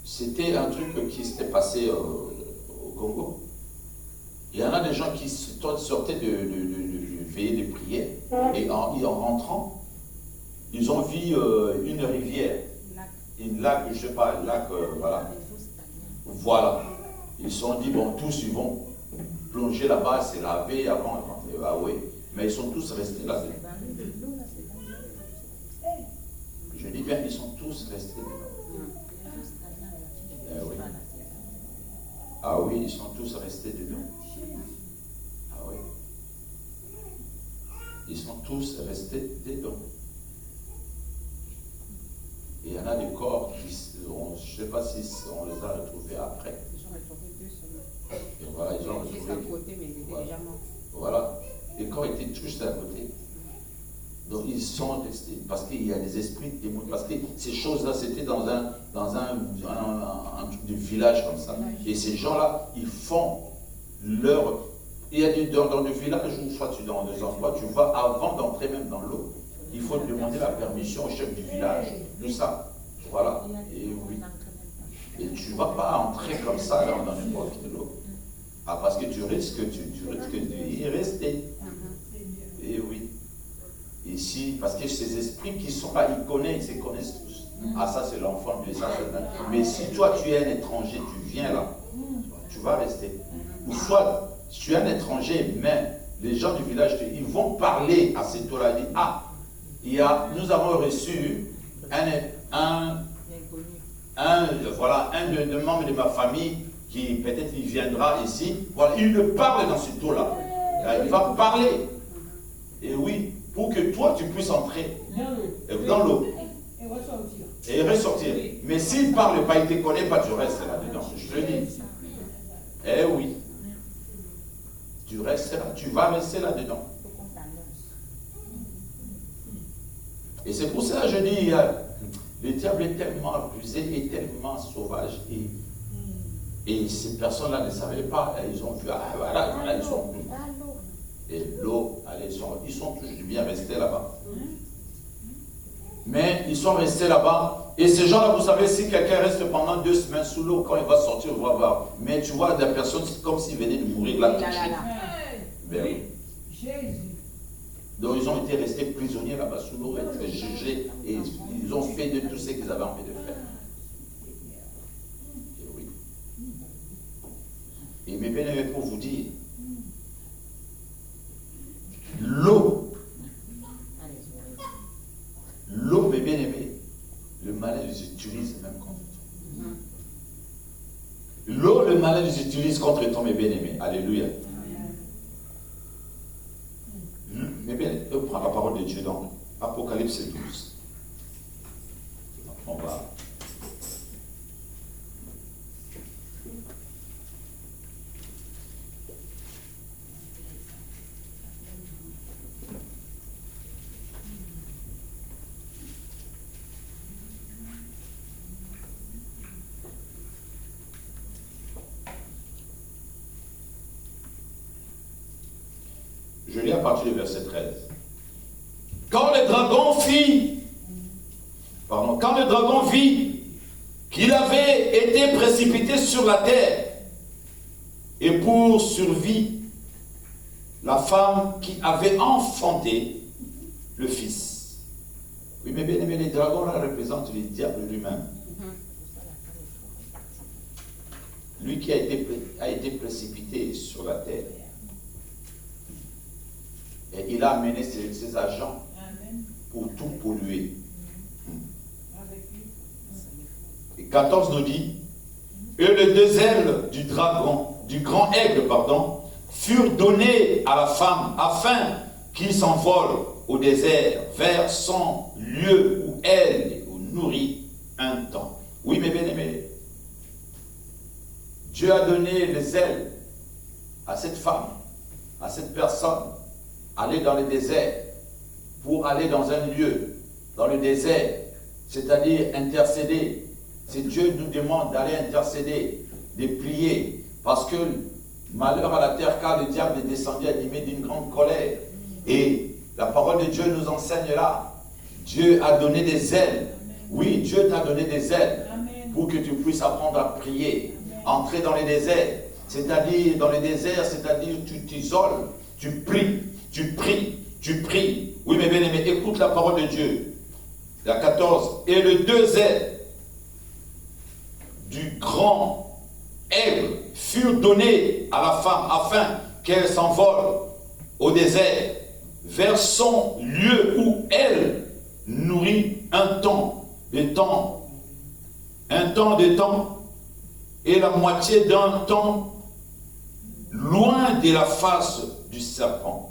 c'était un truc qui s'était passé au Congo. Il y en a des gens qui sortaient de veiller de prière, et en rentrant, ils ont vu une rivière, un lac, je ne sais pas, un lac, voilà. Voilà. Ils se sont dit, bon, tous ils vont plonger là-bas, se laver avant de rentrer. Ah oui. Mais ils sont tous restés là. Je dis bien, ils sont tous restés dedans. Eh oui. Ah oui, ils sont tous restés dedans. Ah oui. Ils sont tous restés dedans. Et il y en a des corps qui, je ne sais pas si on les a retrouvés après. Ils ont retrouvé deux seulement. Et voilà, ils ont retrouvé. Juste à côté, mais ils étaient déjà morts. Voilà. Les corps étaient juste à côté. Donc ils sont restés. Parce qu'il y a des esprits démoniaques. Parce que ces choses-là, c'était dans un truc de village comme ça. Et ces gens-là, ils font leur. Il y a dans le village où soit tu dans des endroits, tu vas avant d'entrer même dans l'eau. Il faut demander la permission au chef du village. Tout ça. Voilà. Et oui. Et tu ne vas pas entrer comme ça dans n'importe quelle eau. Ah, parce que tu risques d'y rester. Et oui. Ici, parce que ces esprits qui sont là, ils se connaissent tous. Ah, ça c'est l'enfant de ça. Mais si toi tu es un étranger, tu viens là, tu vas rester. Ou soit, si tu es un étranger, mais les gens du village, ils vont parler à ces tours-là. Ils disent, nous avons reçu un de membres de ma famille qui peut-être il viendra ici. Voilà, il le parle dans ce tour-là. Il va parler. Et oui, pour que toi tu puisses entrer dans l'eau et ressortir. Mais s'il ne parle pas, il ne te connaît pas, tu restes là-dedans. Je te le dis. Eh oui. Tu restes là, tu vas rester là-dedans. Et c'est pour ça que je dis, le diable est tellement abusé et tellement sauvage. Et ces personnes-là ne savaient pas. Ils ont vu, voilà, ils sont plus. Et l'eau, ils sont toujours bien restés là-bas. Mais ils sont restés là-bas. Et ces gens-là, vous savez, si quelqu'un reste pendant 2 semaines sous l'eau, quand il va sortir, on va voir. Mais tu vois, la personne, c'est comme s'il venait de mourir là tout de suite. Ben oui. Jésus. Donc ils ont été restés prisonniers là-bas sous l'eau, être jugés. Et ils ont fait de tout ce qu'ils avaient envie de faire. Et oui. Et mes bien-aimés, pour vous dire, l'eau, mes bien-aimés, le malin les utilise même contre toi. L'eau, le malin les utilise contre toi, mes bien-aimés. Alléluia. Mais bien, on prend la parole de Dieu dans Apocalypse 12. On va. Je lis à partir du verset 13. Quand le dragon vit qu'il avait été précipité sur la terre, et pour survie, la femme qui avait enfanté le fils. Oui, mais bien aimé, les dragons là représentent le diable lui-même. Lui qui a été précipité sur la terre. Et il a amené ses agents pour tout polluer. Et 14 nous dit, et les 2 ailes du dragon, du grand aigle, furent données à la femme afin qu'il s'envole au désert vers son lieu où elle nourrit un temps. Oui, mes bien-aimés, Dieu a donné les ailes à cette femme, à cette personne, aller dans le désert, pour aller dans un lieu, dans le désert, c'est-à-dire intercéder. Si Dieu nous demande d'aller intercéder, de prier, parce que malheur à la terre, car le diable est descendu animé d'une grande colère. Et la parole de Dieu nous enseigne là. Dieu a donné des ailes. Oui, Dieu t'a donné des ailes pour que tu puisses apprendre à prier, entrer dans le désert. C'est-à-dire, dans le désert, c'est-à-dire tu t'isoles, tu pries. Tu pries, tu pries. Oui, mes bien-aimés, écoute la parole de Dieu. La 14. Et les 2 ailes du grand aigle furent données à la femme afin qu'elle s'envole au désert vers son lieu où elle nourrit un temps de temps et la moitié d'un temps loin de la face du serpent.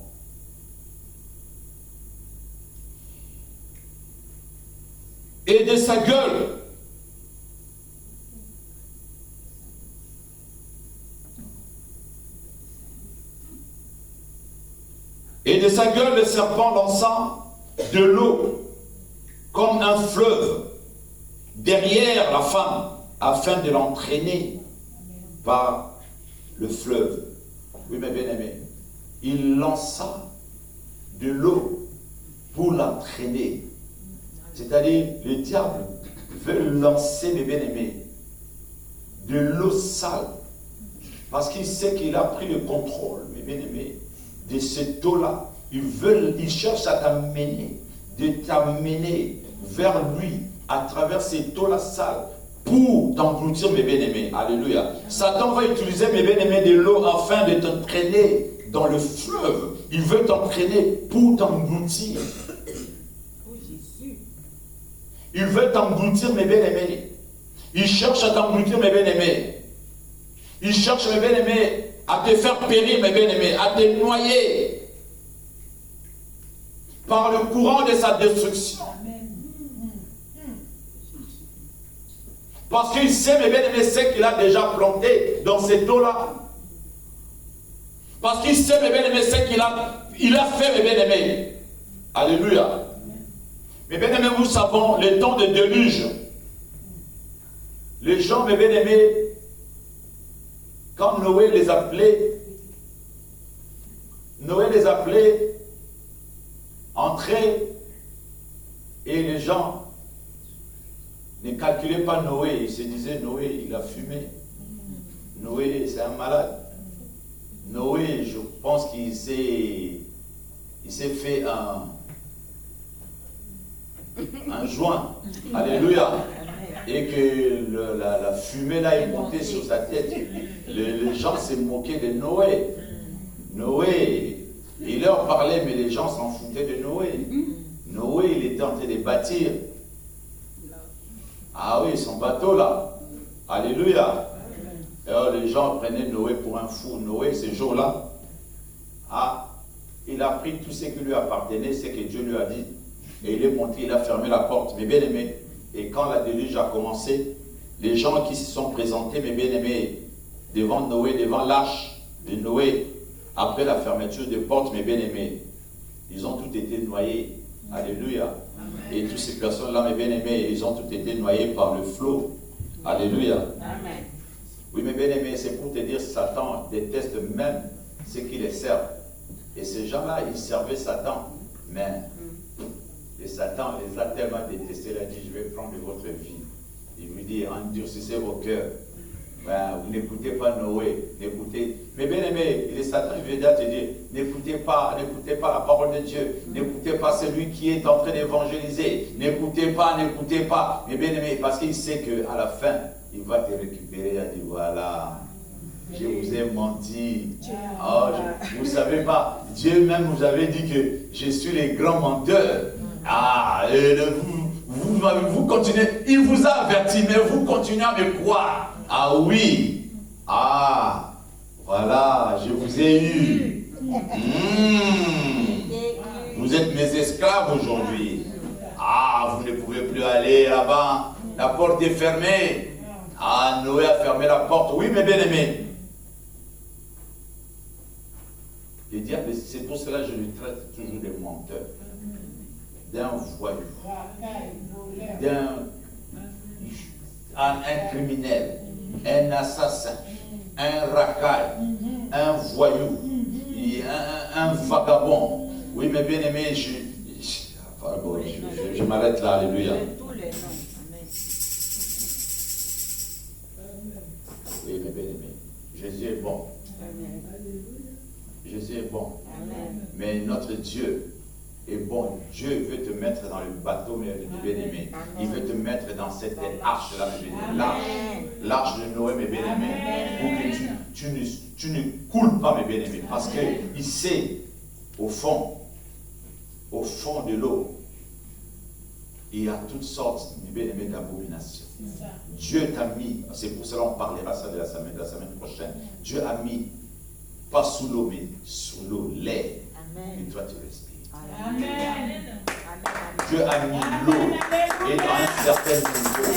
Et de sa gueule, le serpent lança de l'eau comme un fleuve derrière la femme afin de l'entraîner par le fleuve. Oui, mes bien-aimés, il lança de l'eau pour l'entraîner. C'est-à-dire, le diable veut lancer, mes bien-aimés, de l'eau sale. Parce qu'il sait qu'il a pris le contrôle, mes bien-aimés, de cette eau-là. Il cherche à t'amener, vers lui, à travers cette eau-là sale, pour t'engloutir, mes bien-aimés. Alléluia. Satan va utiliser, mes bien-aimés, de l'eau afin de t'entraîner dans le fleuve. Il veut t'entraîner pour t'engloutir. Il veut t'engloutir, mes bien-aimés. Il cherche à t'engloutir, mes bien-aimés. Il cherche, mes bien-aimés, à te faire périr, mes bien-aimés, à te noyer par le courant de sa destruction. Parce qu'il sait, mes bien-aimés, ce qu'il a déjà planté dans cette eau-là. Parce qu'il sait, mes bien-aimés, ce qu'il a fait, mes bien-aimés. Alléluia. Mais bien aimés, nous savons, le temps de déluge, les gens, mes bien-aimés, quand Noé les appelait, entrer Et les gens ne calculaient pas Noé. Ils se disaient, Noé, il a fumé. Noé, c'est un malade. Noé, je pense qu'il s'est fait un joint. Alléluia. Et que la fumée là est montée sur sa tête. Les gens se moquaient de Noé. Noé, il leur parlait, mais les gens s'en foutaient de Noé. Noé, il était en train de bâtir. Ah oui, son bateau là. Alléluia. Et alors les gens prenaient Noé pour un fou. Noé, ce jour-là, il a pris tout ce qui lui appartenait, ce que Dieu lui a dit. Et il est monté, il a fermé la porte. Mes bien-aimés, et quand la déluge a commencé, les gens qui se sont présentés, mes bien-aimés, devant Noé, devant l'arche de Noé, après la fermeture des portes, mes bien-aimés, ils ont tous été noyés. Alléluia. Et toutes ces personnes-là, mes bien-aimés, ils ont tous été noyés par le flot. Alléluia. Amen. Oui, mes bien-aimés, c'est pour te dire, Satan déteste même ceux qui les servent. Et ces gens-là, ils servaient Satan. Mais et Satan les a tellement détestés, il a dit, je vais prendre votre vie. Il lui dit, endurcissez vos cœurs. Ben, vous n'écoutez pas Noé, n'écoutez. Mais bien aimé, il est Satan, il veut dire te dire, n'écoutez pas la parole de Dieu, n'écoutez pas celui qui est en train d'évangéliser, n'écoutez pas. Mais bien aimé, parce qu'il sait qu'à la fin, il va te récupérer, il a dit, voilà, je vous ai menti. Oh, vous ne savez pas, Dieu même vous avait dit que je suis le grand menteur. Vous continuez, il vous a averti, mais vous continuez à me croire. Ah oui, voilà, je vous ai eu. Vous êtes mes esclaves aujourd'hui. Vous ne pouvez plus aller là-bas, la porte est fermée. Noé a fermé la porte. Oui, mes bien-aimés. Le diable, c'est pour cela que je lui traite toujours de menteur, d'un voyou, un criminel, un assassin, un racaille, un voyou, un vagabond. Oui, mes bien-aimés, je m'arrête là, alléluia. Oui, mes bien-aimés, Jésus est bon. Jésus est bon. Mais notre Dieu est bon. Dieu veut te mettre dans le bateau, mes bien-aimés. Il veut te mettre dans cette arche-là, mes bien-aimés. L'arche de Noé, mes bien-aimés. Pour que tu ne coules pas, mes bien-aimés. Parce qu'il sait, au fond de l'eau, il y a toutes sortes, mes bien-aimés, d'abominations. Dieu t'a mis, c'est pour cela qu'on parlera ça de la semaine prochaine. Dieu a mis, pas sous l'eau, mais sous l'eau, l'air. Et toi, tu respires. Amen. Dieu a mis l'eau et dans un certain niveau,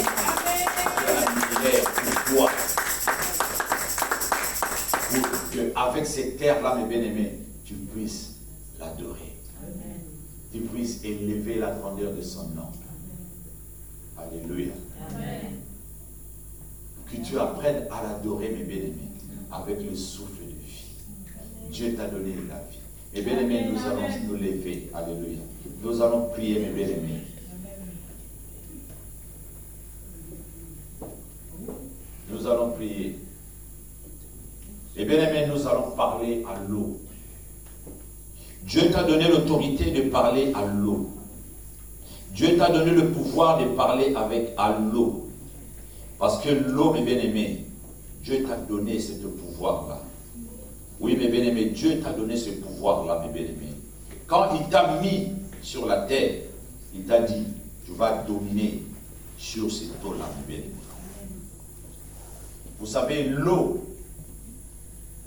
Dieu a mis l'air pour toi. Pour qu'avec cette terre-là, mes bien-aimés, tu puisses l'adorer. Tu puisses élever la grandeur de son nom. Alléluia. Amen. Que tu apprennes à l'adorer, mes bien-aimés, avec le souffle de vie. Dieu t'a donné la vie. Mes bien-aimés, nous allons nous lever. Alléluia. Nous allons prier, mes bien-aimés. Nous allons prier. Mes bien-aimés, nous allons parler à l'eau. Dieu t'a donné l'autorité de parler à l'eau. Dieu t'a donné le pouvoir de parler à l'eau. Parce que l'eau, mes bien-aimés, Dieu t'a donné ce pouvoir-là. Oui, mes bien-aimés, Dieu t'a donné ce pouvoir-là, mes bien-aimés. Quand il t'a mis sur la terre, il t'a dit, tu vas dominer sur cette eau-là, mes bien-aimés. Vous savez, l'eau